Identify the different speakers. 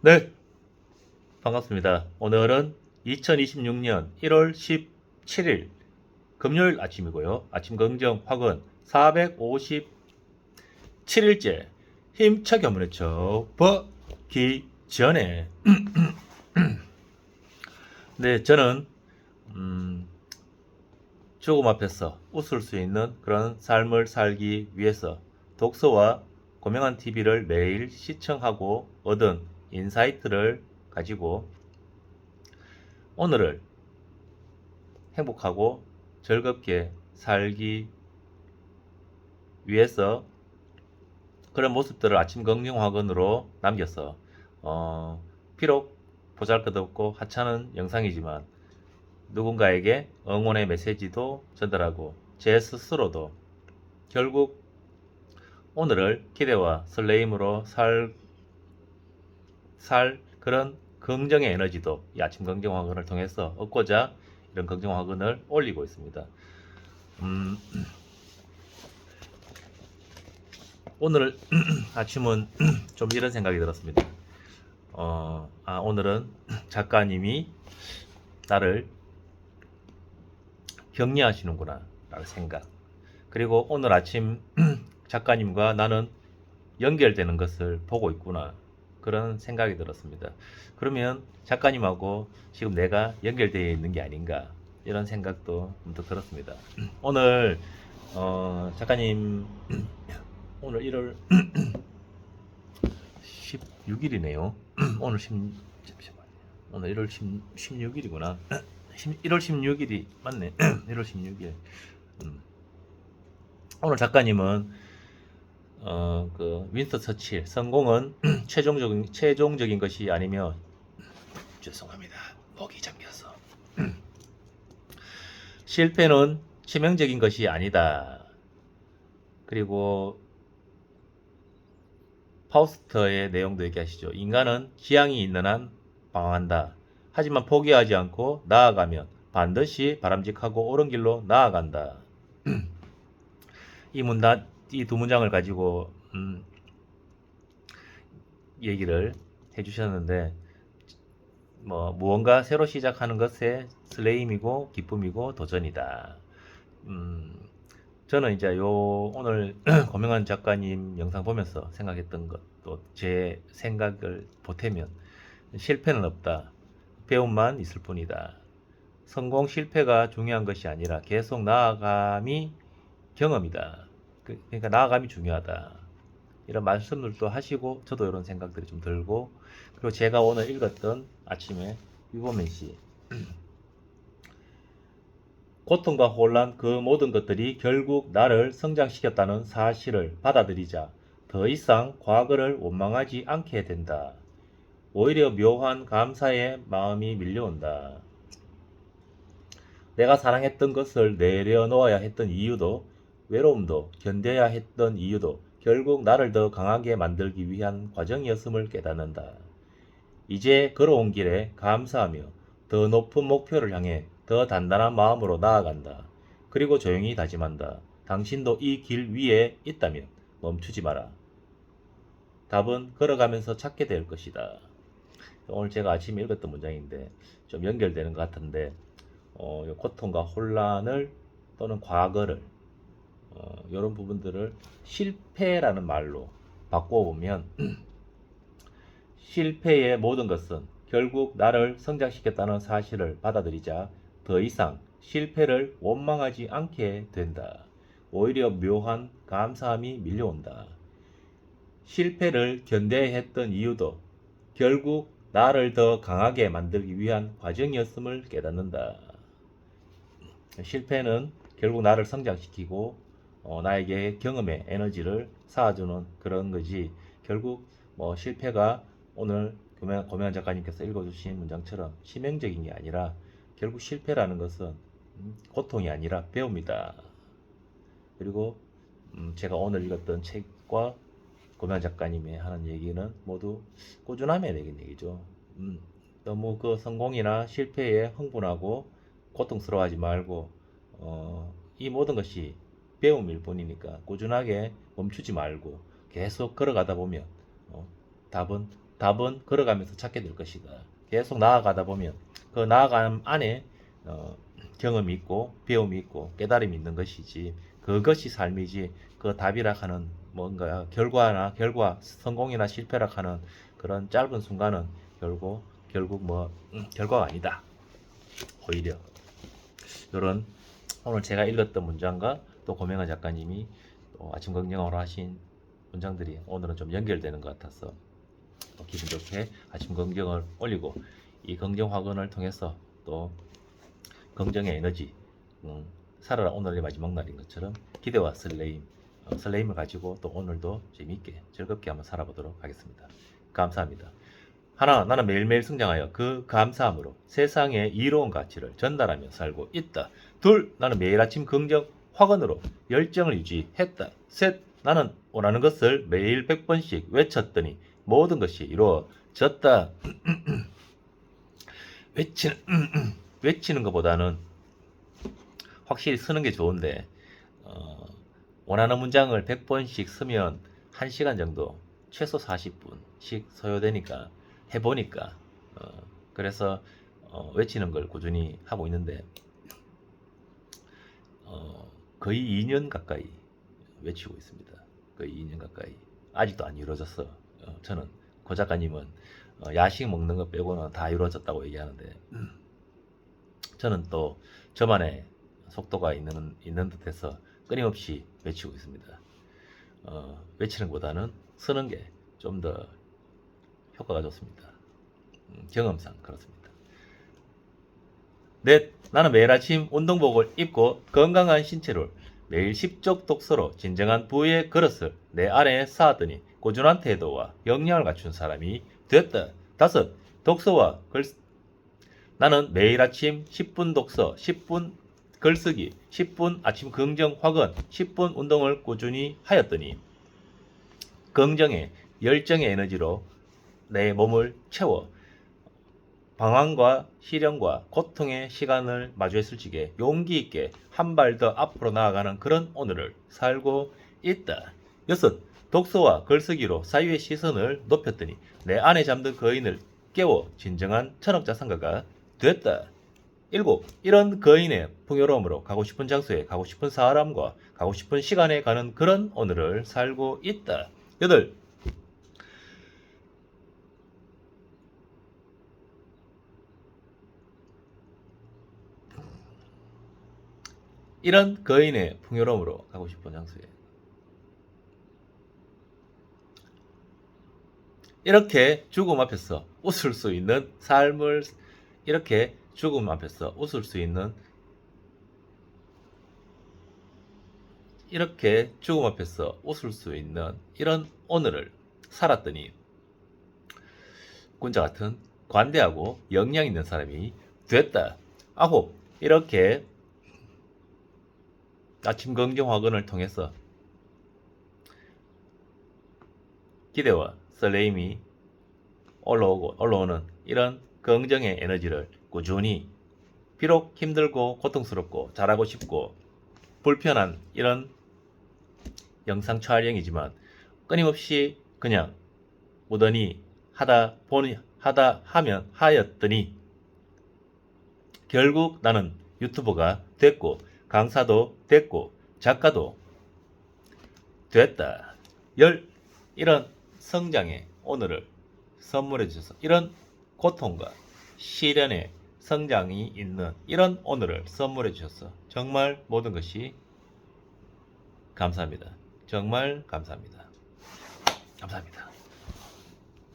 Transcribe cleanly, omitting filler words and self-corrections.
Speaker 1: 네, 반갑습니다. 오늘은 2026년 1월 17일 금요일 아침이고요. 아침 긍정 확은 457일째 힘차게 한번 쳐보기 전에 네, 저는 죽음 앞에서 웃을 수 있는 그런 삶을 살기 위해서 독서와 고명한 TV를 매일 시청하고 얻은 인사이트를 가지고 오늘을 행복하고 즐겁게 살기 위해서 그런 모습들을 아침 긍정학원으로 남겼어. 비록 보잘것없고 하찮은 영상이지만 누군가에게 응원의 메시지도 전달하고 제 스스로도 결국 오늘을 기대와 설레임으로 살 그런 긍정의 에너지도 이 아침 긍정학원을 통해서 얻고자 이런 긍정학원을 올리고 있습니다. 음, 오늘 아침은 좀 이런 생각이 들었습니다. 오늘은 작가님이 나를 격려하시는구나 라는 생각. 그리고 오늘 아침 작가님과 나는 연결되는 것을 보고 있구나. 그런 생각이 들었습니다. 그러면 작가님하고 지금 내가 연결되어 있는 게 아닌가. 이런 생각도 문득 들었습니다. 오늘, 작가님, 오늘 1월 16일이네요. 오늘 잠시만요. 오늘 1월 16일이구나. 1월 16일이 맞네. 1월 16일. 오늘 작가님은 그 윈스턴 처칠 성공은 최종적인 것이 아니며 죄송합니다. 목이 잠겨서 실패는 치명적인 것이 아니다. 그리고 파우스트의 내용도 얘기하시죠. 인간은 지향이 있는 한 방황한다. 하지만 포기하지 않고 나아가면 반드시 바람직하고 옳은 길로 나아간다. 이 두 문장을 가지고 얘기를 해주셨는데 무언가 새로 시작하는 것에 설레임이고 기쁨이고 도전이다. 저는 이제 오늘 고명한 작가님 영상 보면서 생각했던 것, 또 제 생각을 보태면 실패는 없다. 배움만 있을 뿐이다. 성공 실패가 중요한 것이 아니라 계속 나아감이 경험이다. 그러니까 나아감이 중요하다. 이런 말씀들도 하시고 저도 이런 생각들이 좀 들고, 그리고 제가 오늘 읽었던 아침에 유보민 씨 고통과 혼란 그 모든 것들이 결국 나를 성장시켰다는 사실을 받아들이자 더 이상 과거를 원망하지 않게 된다. 오히려 묘한 감사의 마음이 밀려온다. 내가 사랑했던 것을 내려놓아야 했던 이유도, 외로움도 견뎌야 했던 이유도 결국 나를 더 강하게 만들기 위한 과정이었음을 깨닫는다. 이제 걸어온 길에 감사하며 더 높은 목표를 향해 더 단단한 마음으로 나아간다. 그리고 조용히 다짐한다. 당신도 이 길 위에 있다면 멈추지 마라. 답은 걸어가면서 찾게 될 것이다. 오늘 제가 아침에 읽었던 문장인데 좀 연결되는 것 같은데, 고통과 혼란을 또는 과거를, 이런 부분들을 실패라는 말로 바꿔보면 실패의 모든 것은 결국 나를 성장시켰다는 사실을 받아들이자 더 이상 실패를 원망하지 않게 된다. 오히려 묘한 감사함이 밀려온다. 실패를 견뎌야 했던 이유도 결국 나를 더 강하게 만들기 위한 과정이었음을 깨닫는다. 실패는 결국 나를 성장시키고 나에게 경험의 에너지를 쌓아주는 그런 거지. 결국 실패가 오늘 고명한 작가님께서 읽어주신 문장처럼 치명적인 게 아니라 결국 실패라는 것은 고통이 아니라 배움이다. 그리고 제가 오늘 읽었던 책과 고명한 작가님이 하는 얘기는 모두 꾸준함에 대한 얘기죠. 너무 그 성공이나 실패에 흥분하고 고통스러워하지 말고 이 모든 것이 배움일 뿐이니까 꾸준하게 멈추지 말고 계속 걸어가다 보면 답은 답은 걸어가면서 찾게 될 것이다. 계속 나아가다 보면 그 나아감 안에 경험이 있고 배움이 있고 깨달음이 있는 것이지, 그것이 삶이지 그 답이라 하는 뭔가 결과 성공이나 실패라 하는 그런 짧은 순간은 결국 뭐 결과가 아니다. 오히려 이런 오늘 제가 읽었던 문장과 또 고명환 작가님이 또 아침 긍정으로 하신 문장들이 오늘은 좀 연결되는 것 같아서 기분 좋게 아침 긍정을 올리고, 이 긍정 확언을 통해서 또 긍정의 에너지, 살아라 오늘의 마지막 날인 것처럼 기대와 설레임을 가지고 또 오늘도 재미있게 즐겁게 한번 살아보도록 하겠습니다. 감사합니다. 하나, 나는 매일매일 성장하여 그 감사함으로 세상에 이로운 가치를 전달하며 살고 있다. 둘, 나는 매일 아침 긍정 확언으로 열정을 유지했다. 셋, 나는 원하는 것을 매일 100번씩 외쳤더니 모든 것이 이루어졌다. 외치는 것보다는 확실히 쓰는 게 좋은데, 원하는 문장을 100번씩 쓰면 1시간 정도, 최소 40분씩 소요되니까 해보니까 그래서 외치는 걸 꾸준히 하고 있는데 거의 2년 가까이 외치고 있습니다. 거의 2년 가까이. 아직도 안 이루어졌어. 저는 고 작가님은 야식 먹는 거 빼고는 다 이루어졌다고 얘기하는데 저는 또 저만의 속도가 있는 듯해서 끊임없이 외치고 있습니다. 외치는 것보다는 쓰는 게 좀 더 효과가 좋습니다. 경험상 그렇습니다. 넷, 나는 매일 아침 운동복을 입고 건강한 신체를 매일 10쪽 독서로 진정한 부의 그릇을 내 안에 쌓았더니 꾸준한 태도와 역량을 갖춘 사람이 됐다. 다섯, 나는 매일 아침 10분 독서, 10분 글쓰기, 10분 아침 긍정 확언, 10분 운동을 꾸준히 하였더니 긍정의 열정의 에너지로 내 몸을 채워 방황과 시련과 고통의 시간을 마주했을 적에 용기 있게 한 발 더 앞으로 나아가는 그런 오늘을 살고 있다. 여섯, 독서와 글쓰기로 사유의 시선을 높였더니 내 안에 잠든 거인을 깨워 진정한 천억자산가가 됐다. 일곱, 이런 거인의 풍요로움으로 가고 싶은 장소에 가고 싶은 사람과 가고 싶은 시간에 가는 그런 오늘을 살고 있다. 여덟, 이런 거인의 풍요로움으로 가고 싶은 장소에 이렇게 죽음 앞에서 웃을 수 있는 삶을, 이렇게 죽음 앞에서 웃을 수 있는, 이렇게 죽음 앞에서 웃을 수 있는 이런 오늘을 살았더니 꾼자 같은 관대하고 역량 있는 사람이 됐다. 아홉, 이렇게 아침 긍정 확언을 통해서 기대와 설레임이 올라오는 이런 긍정의 에너지를 꾸준히, 비록 힘들고 고통스럽고 잘하고 싶고 불편한 이런 영상 촬영이지만 끊임없이 그냥 무던히 하였더니 결국 나는 유튜버가 됐고 강사도 됐고 작가도 됐다. 이런 성장의 오늘을 선물해 주셔서, 이런 고통과 시련의 성장이 있는 이런 오늘을 선물해 주셔서 정말 모든 것이 감사합니다. 정말 감사합니다. 감사합니다.